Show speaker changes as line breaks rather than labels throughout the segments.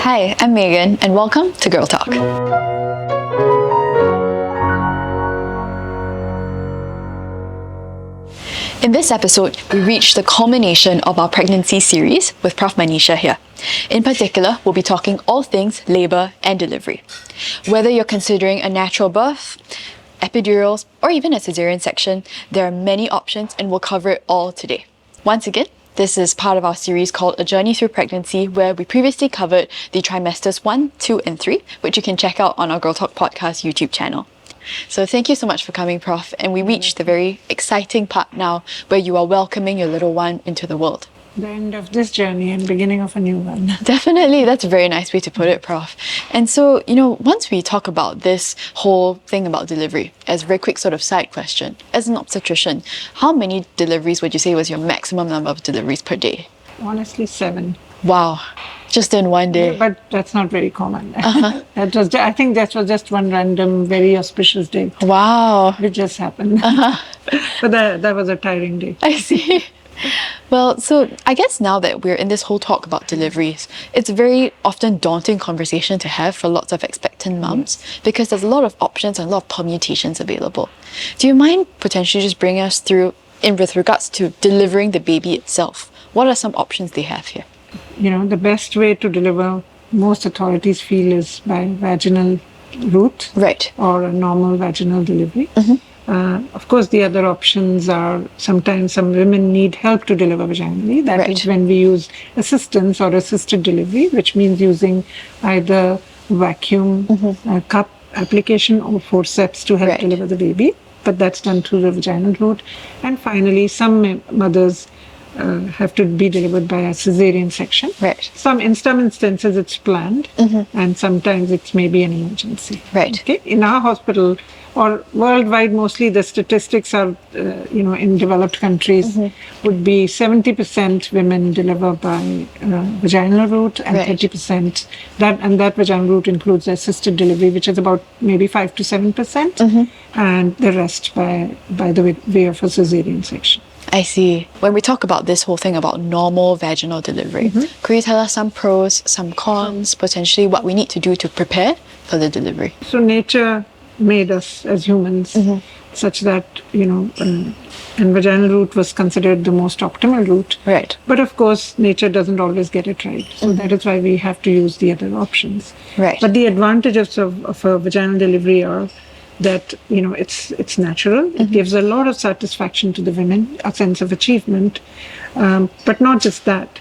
Hi, I'm Megan, and welcome to Girl Talk. In this episode, we reach the culmination of our pregnancy series with Prof Manisha here. In particular, we'll be talking all things labour and delivery. Whether you're considering a natural birth, epidurals, or even a Caesarean section, there are many options and we'll cover it all today. Once again, this is part of our series called A Journey Through Pregnancy, where we previously covered the trimesters 1, 2, and 3, which you can check out on our Girl Talk podcast YouTube channel. So thank you so much for coming, Prof. And we reached the very exciting part now where you are welcoming your little one into the world.
The end of this journey and beginning of a new one.
Definitely. That's a very nice way to put it, Prof. And so, once we talk about this whole thing about delivery, as a very quick sort of side question, as an obstetrician, how many deliveries would you say was your maximum number of deliveries per day?
Honestly, 7.
Wow. Just in one day.
Yeah, but that's not very common. I think that was just one random, very auspicious day.
Wow.
It just happened. But that was a tiring day.
I see. Well, so I guess now that we're in this whole talk about deliveries, it's a very often daunting conversation to have for lots of expectant mums because there's a lot of options and a lot of permutations available. Do you mind potentially just bringing us through with regards to delivering the baby itself? What are some options they have here?
The best way to deliver, most authorities feel, is by vaginal route.
Right.
Or a normal vaginal delivery. Of course, the other options are sometimes some women need help to deliver vaginally. That is when we use assistance or assisted delivery, which means using either vacuum cup application or forceps to help deliver the baby. But that's done through the vaginal route. And finally, some mothers have to be delivered by a Caesarean section.
Right.
In some instances, it's planned, and sometimes it's maybe an emergency.
Right.
Okay. In our hospital, or worldwide, mostly the statistics are, in developed countries, would be 70% women deliver by vaginal route, and 30% that vaginal route includes assisted delivery, which is about maybe 5 to 7%, and the rest by the way of a Caesarean section.
I see. When we talk about this whole thing about normal vaginal delivery, could you tell us some pros, some cons, potentially what we need to do to prepare for the delivery?
So nature made us as humans such that, and vaginal route was considered the most optimal route.
Right.
But of course, nature doesn't always get it right. So that is why we have to use the other options.
Right.
But the advantages of a vaginal delivery are that, it's natural. It gives a lot of satisfaction to the women, a sense of achievement. But not just that.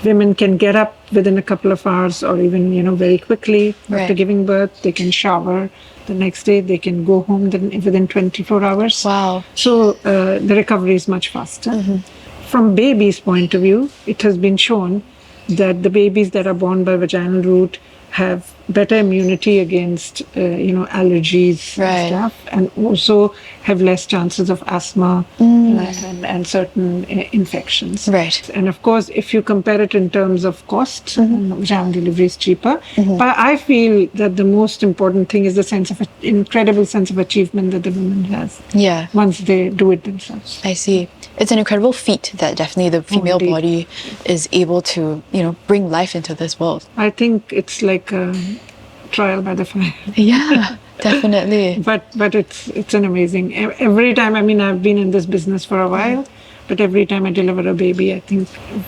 Women can get up within a couple of hours or even, very quickly after giving birth. They can shower. The next day, they can go home within 24 hours.
Wow.
So the recovery is much faster. From baby's point of view, it has been shown that the babies that are born by vaginal route have better immunity against, allergies and stuff, and also have less chances of asthma and certain infections.
Right.
And of course, if you compare it in terms of cost, vaginal delivery is cheaper. But I feel that the most important thing is the incredible sense of achievement that the woman has.
Yeah.
Once they do it themselves.
I see. It's an incredible feat that definitely the female body is able to, bring life into this world.
I think it's like a trial by the fire.
Yeah, definitely.
But it's an amazing. Every time, I've been in this business for a while, but every time I deliver a baby, I think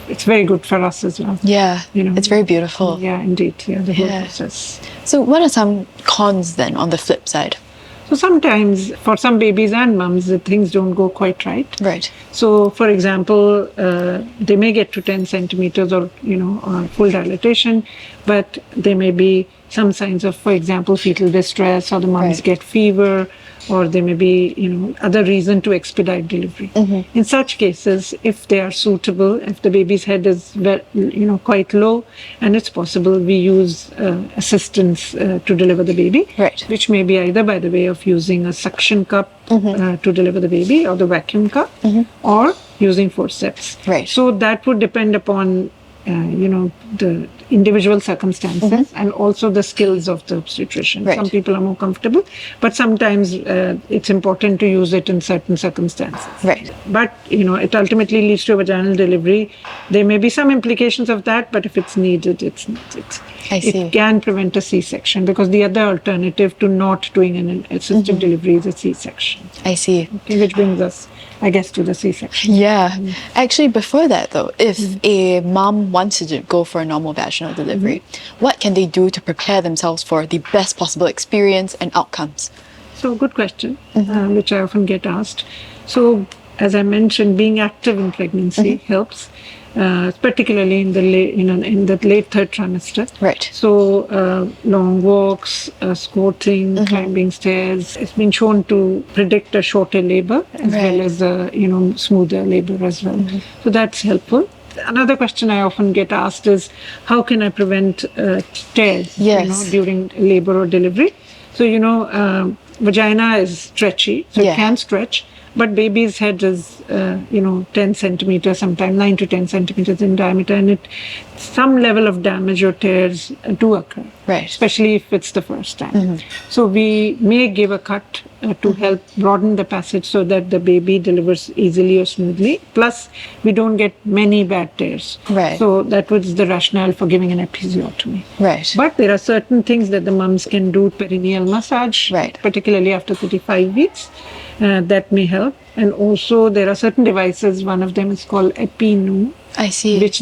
it's very good for us as well.
Yeah, it's very beautiful.
Yeah, indeed. Yeah, the whole process.
So what are some cons then on the flip side?
So sometimes for some babies and mums, the things don't go quite right.
Right.
So for example, they may get to 10 centimeters or full dilatation, but there may be some signs of, for example, fetal distress, or the mums get fever, or there may be, other reason to expedite delivery. In such cases, if they are suitable, if the baby's head is, quite low, and it's possible, we use assistance to deliver the baby, which may be either by the way of using a suction cup to deliver the baby, or the vacuum cup, or using forceps.
Right.
So that would depend upon the individual circumstances and also the skills of the obstetrician. Some people are more comfortable, but sometimes it's important to use it in certain circumstances. But, it ultimately leads to a vaginal delivery. There may be some implications of that, but if it's needed, it's needed.
I see.
It can prevent a C-section, because the other alternative to not doing an assisted delivery is a C-section.
I see.
Okay, which brings us, I guess, to the C-section.
Yeah. Actually, before that though, if a mom wants to go for a normal vaginal delivery, what can they do to prepare themselves for the best possible experience and outcomes?
So, good question, which I often get asked. So, as I mentioned, being active in pregnancy helps, particularly in the late third trimester.
Right.
So, long walks, squatting, climbing stairs. It's been shown to predict a shorter labor as well as a smoother labor as well. So that's helpful. Another question I often get asked is, how can I prevent tears during labor or delivery? So vagina is stretchy, so it can stretch. But baby's head is, 10 centimeters, sometimes 9 to 10 centimeters in diameter, and some level of damage or tears do occur,
right?
Especially if it's the first time. So we may give a cut to help broaden the passage so that the baby delivers easily or smoothly. Plus, we don't get many bad tears.
Right.
So that was the rationale for giving an episiotomy.
Right.
But there are certain things that the mums can do, perineal massage, particularly after 35 weeks. That may help. And also there are certain devices, one of them is called Epinu.
I see.
Which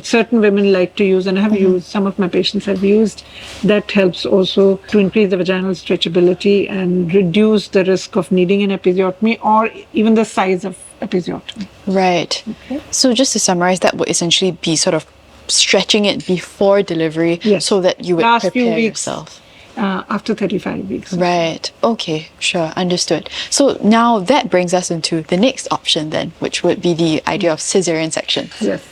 certain women like to use, and I have used, some of my patients have used. That helps also to increase the vaginal stretchability and reduce the risk of needing an episiotomy or even the size of episiotomy.
Right. Okay. So just to summarize, that would essentially be sort of stretching it before delivery so that you would
Last
prepare
few weeks,
yourself.
After 35 weeks.
Right. Okay. Sure. Understood. So now that brings us into the next option then, which would be the idea of Caesarean section.
Yes.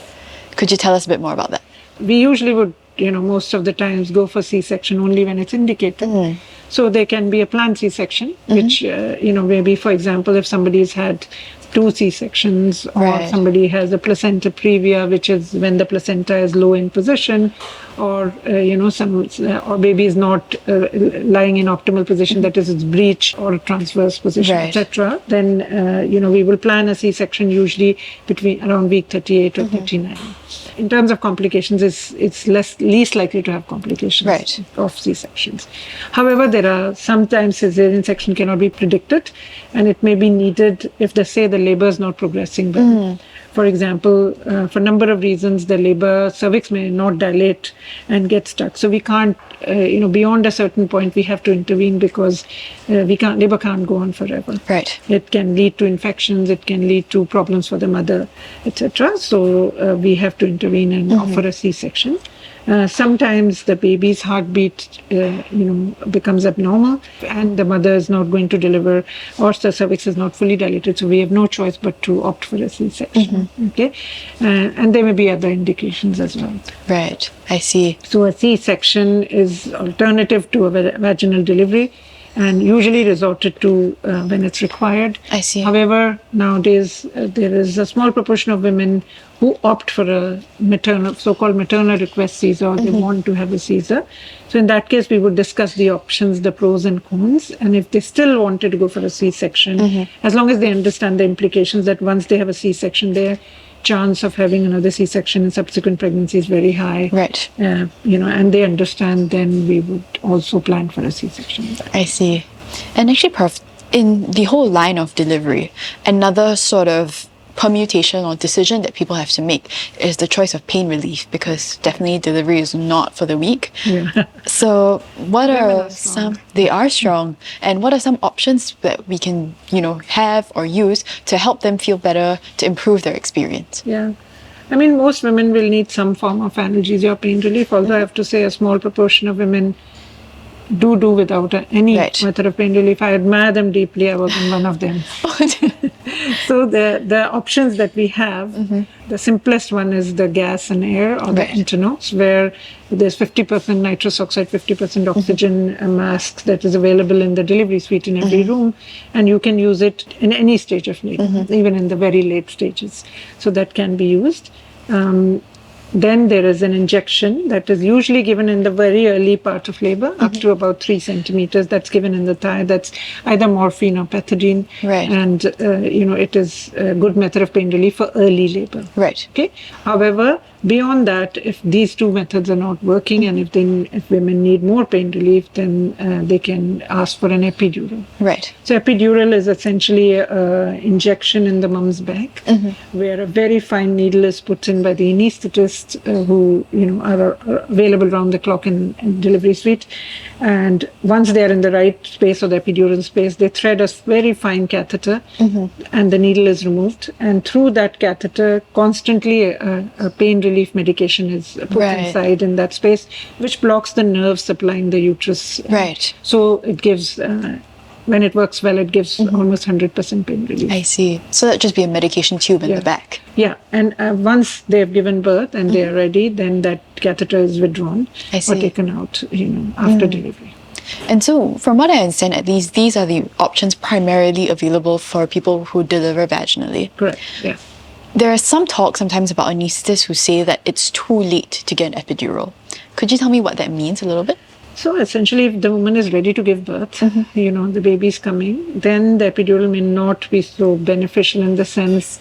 Could you tell us a bit more about that?
We usually would, most of the times go for C-section only when it's indicated. So there can be a planned C-section, which, maybe, for example, if somebody's had 2 C-sections or somebody has a placenta previa, which is when the placenta is low in position, or or baby is not lying in optimal position, that is, it's breech or transverse position, etc. Then we will plan a C-section usually between around week 38 or 39. In terms of complications, it's least likely to have complications of C-sections. However, there are sometimes Caesarean section cannot be predicted, and it may be needed if they say the labor is not progressing well. For example, for a number of reasons, the labor cervix may not dilate and get stuck. So we can't, beyond a certain point, we have to intervene because labor can't go on forever.
Right.
It can lead to infections, it can lead to problems for the mother, etc. So we have to intervene and offer a C-section. Sometimes the baby's heartbeat, becomes abnormal, and the mother is not going to deliver, or the cervix is not fully dilated. So we have no choice but to opt for a C-section. Okay, and there may be other indications as well.
Right. I see.
So a C-section is alternative to a vaginal delivery, and usually resorted to when it's required.
I see.
However, nowadays there is a small proportion of women who opt for a so-called maternal request Caesar, or they want to have a Caesar. So in that case, we would discuss the options, the pros and cons, and if they still wanted to go for a C-section, as long as they understand the implications that once they have a C-section, their chance of having another C-section in subsequent pregnancy is very high.
Right.
And they understand, then we would also plan for a C-section.
I see. And actually, Prof, in the whole line of delivery, another sort of permutation or decision that people have to make is the choice of pain relief, because definitely delivery is not for the weak.
Yeah.
So what are some, they are strong, and what are some options that we can, have or use to help them feel better, to improve their experience?
Yeah. I mean, most women will need some form of analgesia or pain relief, although I have to say a small proportion of women do without any method of pain relief. I admire them deeply. I wasn't one of them. So the options that we have, the simplest one is the gas and air, or the Entenos, where there's 50% nitrous oxide, 50% oxygen masks that is available in the delivery suite in every room, and you can use it in any stage of labor, even in the very late stages. So that can be used. Then there is an injection that is usually given in the very early part of labor, up to about 3 centimeters. That's given in the thigh. That's either morphine or pethidine.
Right.
And, it is a good method of pain relief for early labor.
Right.
Okay. However, Beyond that, if these two methods are not working, and if women need more pain relief, then they can ask for an epidural.
Right.
So epidural is essentially an injection in the mom's back, where a very fine needle is put in by the anesthetist, who are available around the clock in delivery suite. And once they are in the right space, or the epidural space, they thread a very fine catheter, and the needle is removed. And through that catheter, constantly a pain relief medication is put inside in that space, which blocks the nerves supplying the uterus.
Right.
So it gives, when it works well, it gives almost 100% pain relief.
I see. So that'd just be a medication tube in the back.
Yeah, and once they have given birth and they are ready, then that catheter is withdrawn or taken out, after delivery.
And so, from what I understand, at least these are the options primarily available for people who deliver vaginally.
Correct, yeah.
There are some talk sometimes about anesthetists who say that it's too late to get an epidural. Could you tell me what that means a little bit?
So essentially, if the woman is ready to give birth, the baby is coming, then the epidural may not be so beneficial, in the sense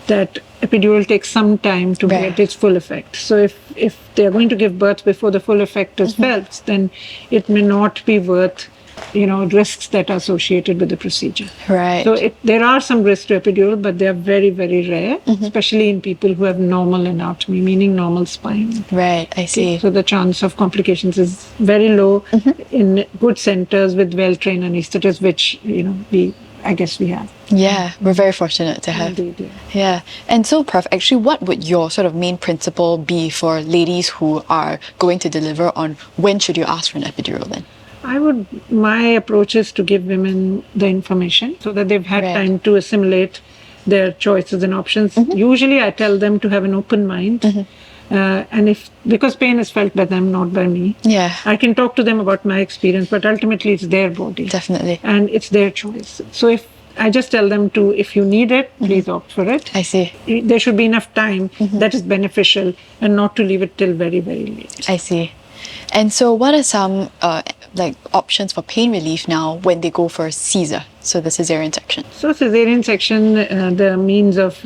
that epidural takes some time to get its full effect. So if they're going to give birth before the full effect is felt, then it may not be worth risks that are associated with the procedure.
Right.
So there are some risks to epidural, but they are very, very rare, especially in people who have normal anatomy, meaning normal spine.
Right, I see.
So the chance of complications is very low in good centers with well-trained anesthetists, which, I guess we have.
Yeah, we're very fortunate to have.
Indeed,
Yeah. And so, Prof, actually, what would your sort of main principle be for ladies who are going to deliver on when should you ask for an epidural then?
My approach is to give women the information so that they've had time to assimilate their choices and options. Usually I tell them to have an open mind. And because pain is felt by them, not by me.
Yeah.
I can talk to them about my experience, but ultimately it's their body.
Definitely.
And it's their choice. So if I just tell them if you need it, please opt for it.
I see.
There should be enough time that is beneficial, and not to leave it till very, very late.
I see. And so what are some options for pain relief now when they go for Caesar, so the Caesarean section?
So Caesarean section, the means of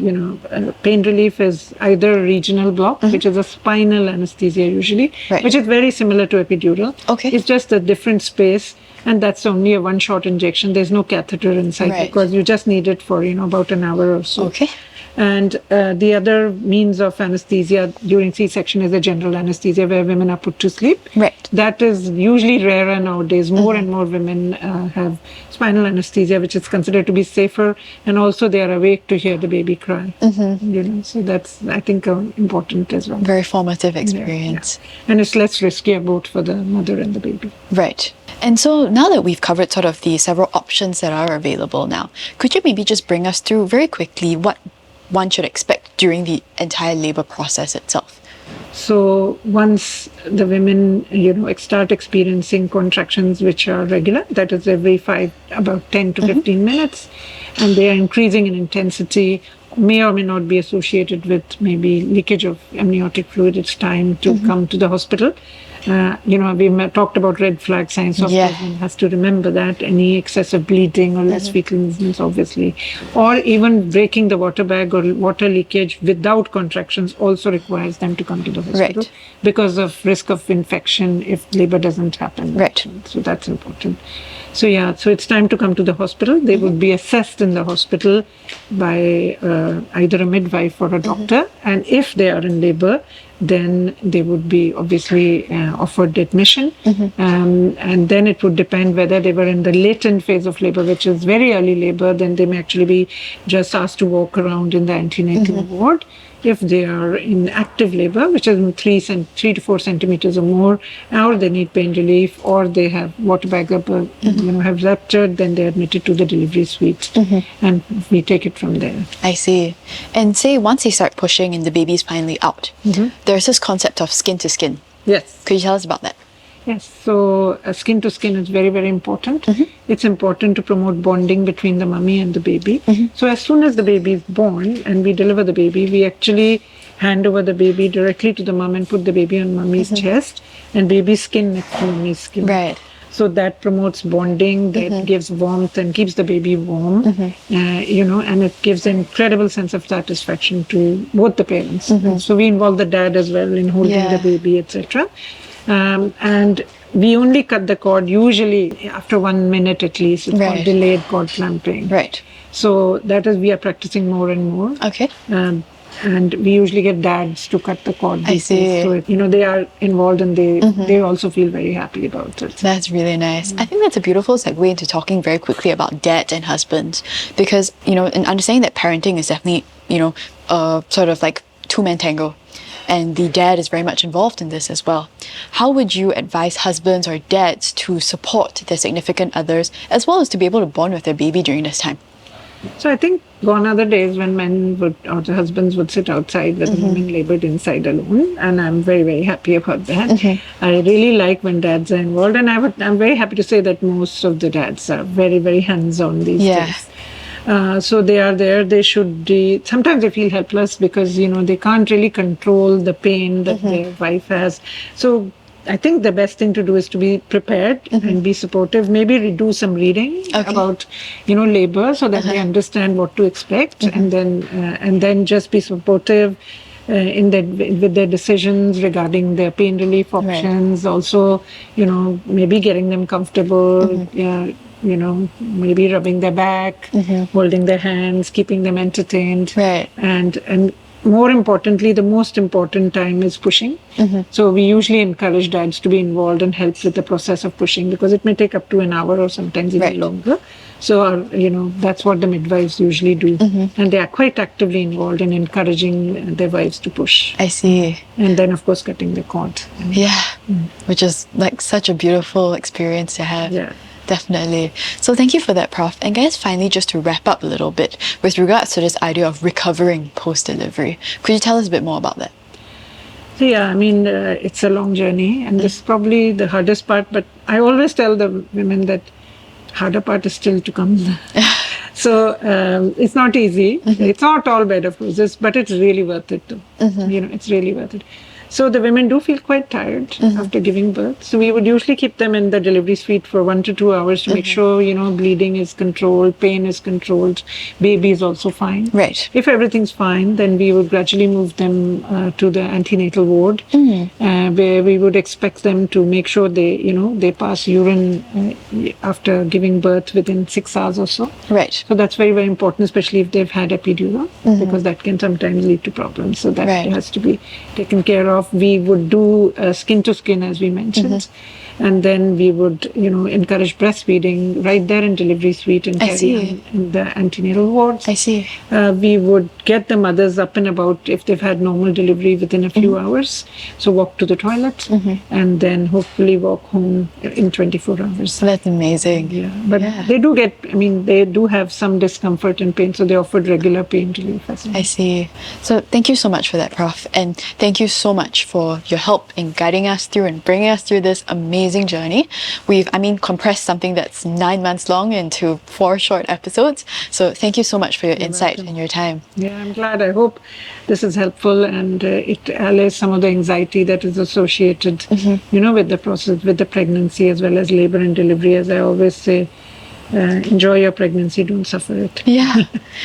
pain relief is either regional block, which is a spinal anesthesia usually, which is very similar to epidural.
Okay.
It's just a different space, and that's only a one-shot injection. There's no catheter inside because you just need it for about an hour or so.
Okay.
And the other means of anesthesia during C-section is a general anesthesia, where women are put to sleep.
Right.
That is usually rarer nowadays. More and more women have spinal anesthesia, which is considered to be safer, and also they are awake to hear the baby cry. So that's, I think, important as well.
Very formative experience.
Yeah. And it's less risky both for the mother and the baby.
Right. And so now that we've covered sort of the several options that are available now, could you maybe just bring us through very quickly what one should expect during the entire labor process itself?
So once the women, start experiencing contractions which are regular, that is every about 10 to 15 minutes, and they are increasing in intensity, may or may not be associated with maybe leakage of amniotic fluid, it's time to come to the hospital. We talked about red flag signs, so one has to remember that any excessive bleeding or less fetal movements, obviously, or even breaking the water bag or water leakage without contractions also requires them to come to the hospital because of risk of infection if labor doesn't happen.
Right.
So that's important. So it's time to come to the hospital. They would be assessed in the hospital by either a midwife or a doctor, and if they are in labor, then they would be obviously offered admission. And then it would depend whether they were in the latent phase of labor, which is very early labor, then they may actually be just asked to walk around in the antenatal ward. If they are in active labor, which is 3 to 4 centimeters or more, or they need pain relief, or they have water bag up, have ruptured, then they're admitted to the delivery suite, and we take it from there.
I see. And say once they start pushing and the baby's finally out, there's this concept of skin to skin.
Yes.
Could you tell us about that?
Yes, so skin to skin is very, very important. It's important to promote bonding between the mummy and the baby. So as soon as the baby is born and we deliver the baby, we actually hand over the baby directly to the mum and put the baby on mummy's chest, and baby's skin next to mummy's skin.
Right.
So that promotes bonding, that gives warmth and keeps the baby warm, and it gives an incredible sense of satisfaction to both the parents. And so we involve the dad as well in holding the baby, etc. And we only cut the cord usually after 1 minute at least. It's called delayed cord clamping.
Right.
So that is, we are practicing more and more.
Okay.
And we usually get dads to cut the cord.
I see.
So they are involved and they also feel very happy about it.
That's really nice. I think that's a beautiful segue into talking very quickly about dads and husbands, because, in understanding that parenting is definitely, sort of like two-man tango. And the dad is very much involved in this as well. How would you advise husbands or dads to support their significant others, as well as to be able to bond with their baby during this time?
So I think gone are the days when men would, or the husbands would sit outside with the women labored inside alone. And I'm very, very happy about that. I really like when dads are involved. And I'm very happy to say that most of the dads are very, very hands-on these days. So they are there. They should be. Sometimes they feel helpless because they can't really control the pain that their wife has. So I think the best thing to do is to be prepared and be supportive. Maybe do some reading about labor so that they understand what to expect, and then just be supportive with their decisions regarding their pain relief options. Also, maybe getting them comfortable. Maybe rubbing their back, holding their hands, keeping them entertained. And more importantly, the most important time is pushing. So we usually encourage dads to be involved and help with the process of pushing, because it may take up to an hour or sometimes even longer. So, that's what the midwives usually do. And they are quite actively involved in encouraging their wives to push.
I see.
And then, of course, cutting the cord.
Which is like such a beautiful experience to have.
Yeah.
Definitely. So thank you for that, Prof. And guys, finally, just to wrap up a little bit with regards to this idea of recovering post-delivery, could you tell us a bit more about that?
So it's a long journey, and this is probably the hardest part, but I always tell the women that harder part is still to come. So it's not easy. It's not all bed of roses, but it's really worth it too. It's really worth it. So the women do feel quite tired after giving birth. So we would usually keep them in the delivery suite for 1 to 2 hours to make sure, bleeding is controlled, pain is controlled, baby is also fine.
Right.
If everything's fine, then we would gradually move them to the antenatal ward, where we would expect them to make sure they pass urine after giving birth within 6 hours or so.
Right.
So that's very, very important, especially if they've had epidural, because that can sometimes lead to problems. So that has to be taken care of. We would do skin to skin, as we mentioned, and then we would, encourage breastfeeding right there in delivery suite and carry on in the antenatal wards.
I see.
We would get the mothers up and about if they've had normal delivery within a few hours. So walk to the toilet and then hopefully walk home in 24 hours.
That's amazing.
Yeah, but they do have some discomfort and pain, so they offered regular pain relief.
I see. So thank you so much for that, Prof. And thank you so much for your help in guiding us through and bringing us through this amazing journey. We've, compressed something that's 9 months long into 4 short episodes. So thank you so much for your insight and your time.
Yeah, I'm glad. I hope this is helpful and it allays some of the anxiety that is associated, with the process, with the pregnancy as well as labor and delivery. As I always say, enjoy your pregnancy, don't suffer it.
Yeah.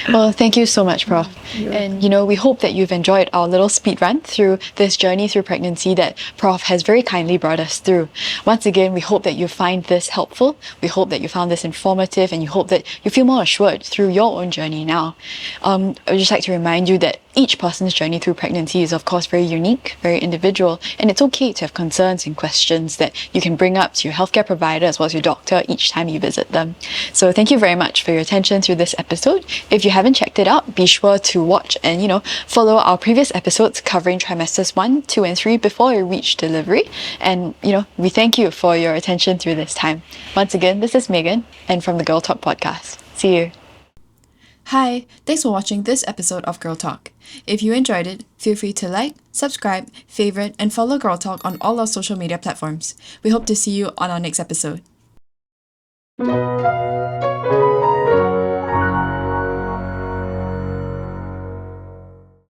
Well, thank you so much, Prof. And, we hope that you've enjoyed our little speed run through this journey through pregnancy that Prof has very kindly brought us through. Once again, we hope that you find this helpful. We hope that you found this informative, and you hope that you feel more assured through your own journey now. I would just like to remind you that each person's journey through pregnancy is, of course, very unique, very individual, and it's okay to have concerns and questions that you can bring up to your healthcare provider as well as your doctor each time you visit them. So thank you very much for your attention through this episode. If you haven't checked it out, be sure to watch and, follow our previous episodes covering trimesters 1, 2, and 3 before you reach delivery. And, we thank you for your attention through this time. Once again, this is Megan, and from the Girl Talk podcast. See you. Hi, thanks for watching this episode of Girl Talk. If you enjoyed it, feel free to like, subscribe, favorite, and follow Girl Talk on all our social media platforms. We hope to see you on our next episode.